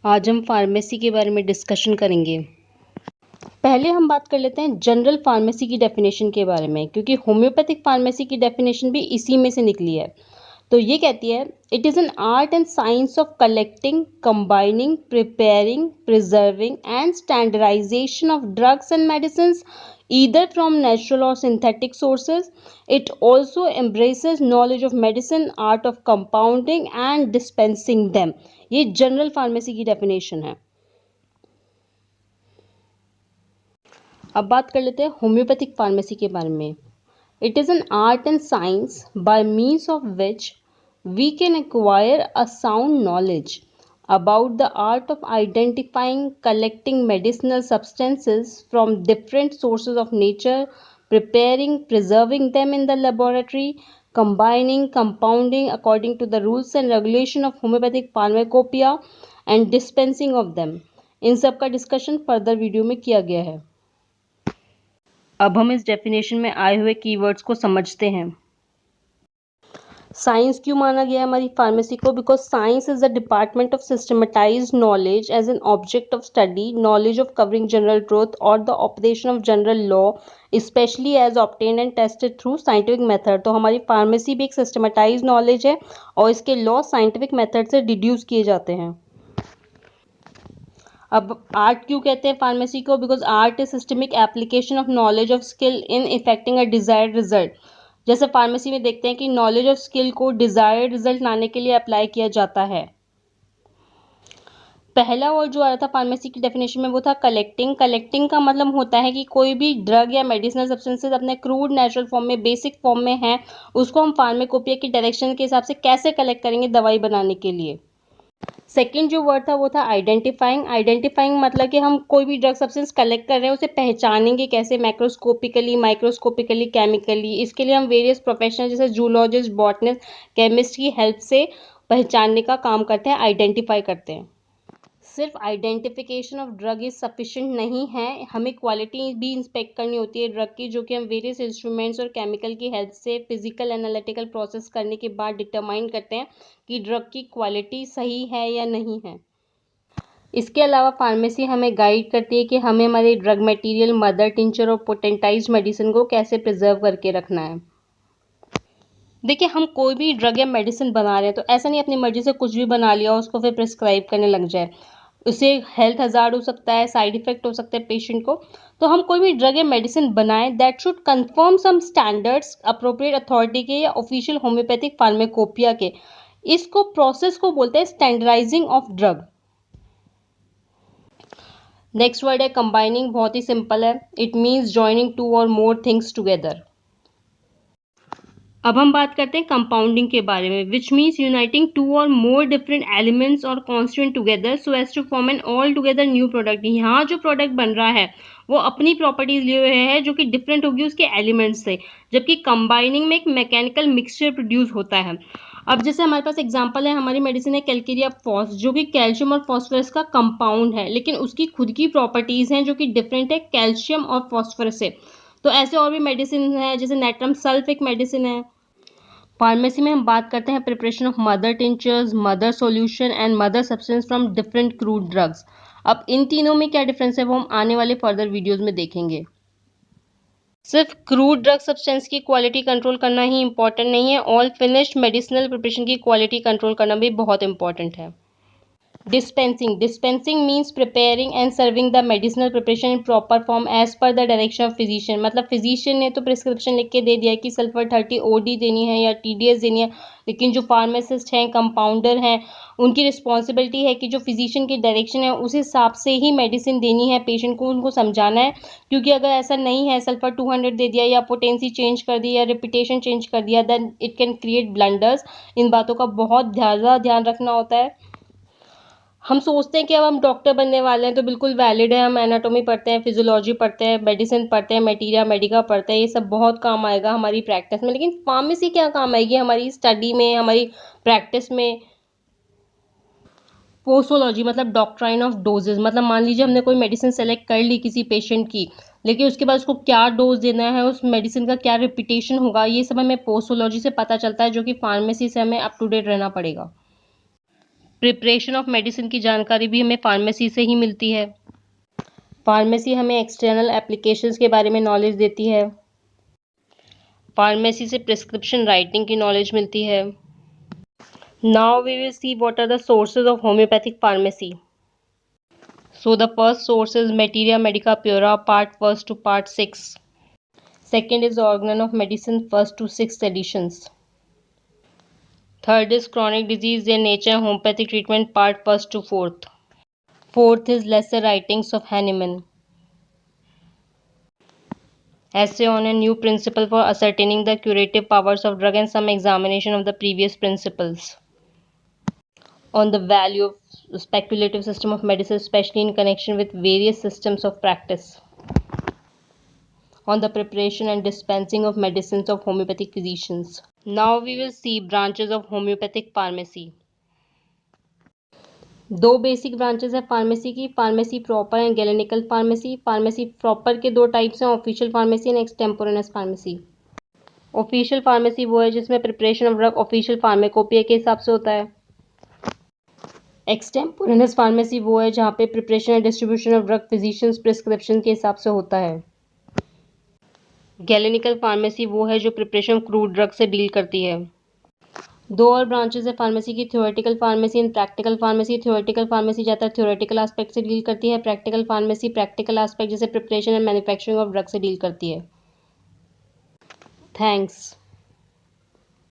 आज हम फार्मेसी के बारे में डिस्कशन करेंगे। पहले हम बात कर लेते हैं जनरल फार्मेसी की डेफिनेशन के बारे में, क्योंकि होम्योपैथिक फार्मेसी की डेफिनेशन भी इसी में से निकली है। तो ये कहती है, it is an art and science of collecting, combining, preparing, preserving and standardisation of drugs and medicine either from natural or synthetic sources. It also embraces knowledge of medicine, art of compounding and dispensing them. ये general pharmacy की definition है। अब बात कर लेते हैं homeopathic pharmacy के बारे में। It is an art and science by means of which we can acquire a sound knowledge about the art of identifying, collecting medicinal substances from different sources of nature, preparing, preserving them in the laboratory, combining, compounding according to the rules and regulation of homeopathic pharmacopoeia and dispensing of them. इन सब का discussion further video में किया गया है। अब हम इस definition में आए हुए कीवर्ड्स को समझते हैं। साइंस क्यों माना गया हमारी फार्मेसी को? Because science is the department of systematize knowledge as an object of study, knowledge of covering general truth और the operation of general law, specially as obtained and tested through scientific method. तो हमारी pharmacy भी एक systematise knowledge है और इसके law scientific method से deduce किए जाते हैं। अब आर्ट क्यों कहते हैं फार्मेसी को? Because art is systemic application of knowledge of skill in effecting a desired result. जैसे फार्मेसी में देखते हैं कि नॉलेज ऑफ स्किल को डिजायर्ड रिजल्ट लाने के लिए अप्लाई किया जाता है। पहला और जो आ रहा था फार्मेसी की डेफिनेशन में वो था कलेक्टिंग। कलेक्टिंग का मतलब होता है कि कोई भी ड्रग या मेडिसिनल सब्सटेंसेस अपने क्रूड नेचुरल फॉर्म में, बेसिक फॉर्म में है, उसको हम फार्माकोपिया की डायरेक्शन के हिसाब से कैसे कलेक्ट करेंगे दवाई बनाने के लिए। सेकेंड जो वर्ड था वो था आइडेंटिफाइंग। आइडेंटिफाइंग मतलब कि हम कोई भी ड्रग सब्सटेंस कलेक्ट कर रहे हैं उसे पहचानेंगे कैसे, मैक्रोस्कोपिकली, माइक्रोस्कोपिकली, केमिकली। इसके लिए हम वेरियस प्रोफेशनल जैसे जूलॉजिस्ट, बॉटनिस्ट, केमिस्ट की हेल्प से पहचानने का काम करते हैं, आइडेंटिफाई करते हैं। सिर्फ identification of drug is sufficient नहीं है, हमें क्वालिटी भी इंस्पेक्ट करनी होती है ड्रग की, जो कि हम वेरियस इंस्ट्रूमेंट्स और केमिकल की हेल्प से फिजिकल एनालिटिकल प्रोसेस करने के बाद डिटरमाइन करते हैं कि ड्रग की क्वालिटी सही है या नहीं है। इसके अलावा फार्मेसी हमें गाइड करती है कि हमें हमारे ड्रग मटेरियल, मदर टिंचर और पोटेंटाइज्ड मेडिसिन को कैसे प्रिजर्व करके रखना है। देखिए, हम कोई भी ड्रग या मेडिसिन बना रहे हैं तो ऐसा नहीं अपनी मर्जी से कुछ भी बना लिया उसको फिर प्रिस्क्राइब करने लग जाए। उससे हेल्थ हजार्ड हो सकता है, साइड इफेक्ट हो सकता है पेशेंट को। तो हम कोई भी ड्रग या मेडिसिन बनाएं that should confirm some standards appropriate authority के या ऑफिशियल होम्योपैथिक फार्माकोपिया के। इसको प्रोसेस को बोलते हैं standardising of drug. Next word है कंबाइनिंग। बहुत ही सिंपल है, it means joining two or more things together. अब हम बात करते हैं कंपाउंडिंग के बारे में, which means uniting two or more different elements or constituent together so as to form an all together new product. यहाँ जो प्रोडक्ट बन रहा है वो अपनी प्रॉपर्टीज लिए हुए है जो कि डिफरेंट होगी उसके एलिमेंट्स से, जबकि कंबाइनिंग में एक मैकेनिकल मिक्सचर प्रोड्यूस होता है। अब जैसे हमारे पास एग्जांपल है, हमारी मेडिसिन है कैलकेरिया फॉस, जो कि कैल्शियम और फॉस्फोरस का कंपाउंड है, लेकिन उसकी खुद की प्रॉपर्टीज हैं जो कि डिफरेंट है कैल्शियम और फॉस्फोरस से। तो ऐसे और भी मेडिसिन है, जैसे नेट्रम सल्फ एक मेडिसिन है। फार्मेसी में हम बात करते हैं preparation of mother tinctures, mother solution and mother substance from different crude drugs. अब इन तीनों में क्या डिफरेंस है वो हम आने वाले फर्दर वीडियोस में देखेंगे। सिर्फ क्रूड ड्रग सब्सटेंस की क्वालिटी कंट्रोल करना ही इंपॉर्टेंट नहीं है, ऑल फिनिश्ड मेडिसिनल प्रिपरेशन की क्वालिटी कंट्रोल करना भी बहुत इंपॉर्टेंट है। Dispensing means preparing and serving the medicinal preparation in proper form as per the direction of physician। मतलब फिजिशियन ने तो प्रिस्क्रिप्शन लिख के दे दिया कि सल्फर 30 OD देनी है या TDS देनी है, लेकिन जो फार्मासिस्ट हैं, कंपाउंडर हैं, उनकी रिस्पॉन्सिबिलिटी है कि जो फिजिशियन की डायरेक्शन है उस हिसाब से ही मेडिसिन देनी है पेशेंट को, उनको समझाना है। क्योंकि अगर ऐसा नहीं है, सल्फर 200 दे दिया या पोटेंसी चेंज कर दी या रिपीटेशन चेंज कर दिया, then it can create blunders. इन बातों का बहुत ज़्यादा ध्यान रखना होता है। हम सोचते हैं कि अब हम डॉक्टर बनने वाले हैं तो बिल्कुल वैलिड है, हम एनाटॉमी पढ़ते हैं, फिजियोलॉजी पढ़ते हैं, मेडिसिन पढ़ते हैं, मटीरिया मेडिका पढ़ते हैं, ये सब बहुत काम आएगा हमारी प्रैक्टिस में। लेकिन फार्मेसी क्या काम आएगी हमारी स्टडी में, हमारी प्रैक्टिस में? पोस्टोलॉजी मतलब डॉक्ट्राइन ऑफ डोजेज। मतलब मान लीजिए हमने कोई मेडिसिन सेलेक्ट कर ली किसी पेशेंट की, लेकिन उसके बाद उसको क्या डोज देना है, उस मेडिसिन का क्या रिपीटेशन होगा, ये सब हमें पोस्टोलॉजी से पता चलता है, जो कि फार्मेसी से हमें अप टू डेट रहना पड़ेगा। प्रिपरेशन ऑफ मेडिसिन की जानकारी भी हमें फार्मेसी से ही मिलती है। फार्मेसी हमें एक्सटर्नल एप्लीकेशंस के बारे में नॉलेज देती है। फार्मेसी से प्रिस्क्रिप्शन राइटिंग की नॉलेज मिलती है। Now we will see what are the sources of homoeopathic pharmacy. So the first source is Materia Medica Pura, part 1 to part 6. Second is Organon of Medicine, 1st to 6th editions. Third is Chronic Disease, Their Nature and Homeopathic Treatment, part 1st to 4th. Fourth is Lesser Writings of Hahnemann. Essay on a New Principle for Ascertaining the Curative Powers of Drug and some examination of the previous principles. On the value of speculative system of medicine, especially in connection with various systems of practice. On the preparation and dispensing of medicines of homeopathic physicians. Now we will see branches of homeopathic pharmacy. दो basic branches है pharmacy की, pharmacy proper and galenical pharmacy. Pharmacy proper के दो types हैं, official pharmacy and extemporaneous pharmacy. Official pharmacy वो है जिसमें preparation of drug official pharmacopoeia के हिसाब से होता है। एक्सटेम्पोरेनस फार्मेसी वो है जहाँ पे preparation and distribution of drug physicians prescription के हिसाब से होता है। गैलेनिकल फार्मेसी वो है जो प्रिपरेशन क्रूड ड्रग से डील करती है। दो और ब्रांचेस है फार्मेसी की, theoretical pharmacy and practical pharmacy. Theoretical pharmacy ज़्यादातर थ्योरेटिकल एस्पेक्ट से डील करती है। प्रैक्टिकल फार्मेसी प्रैक्टिकल एस्पेक्ट जैसे preparation and manufacturing of drug से डील करती है। थैंक्स।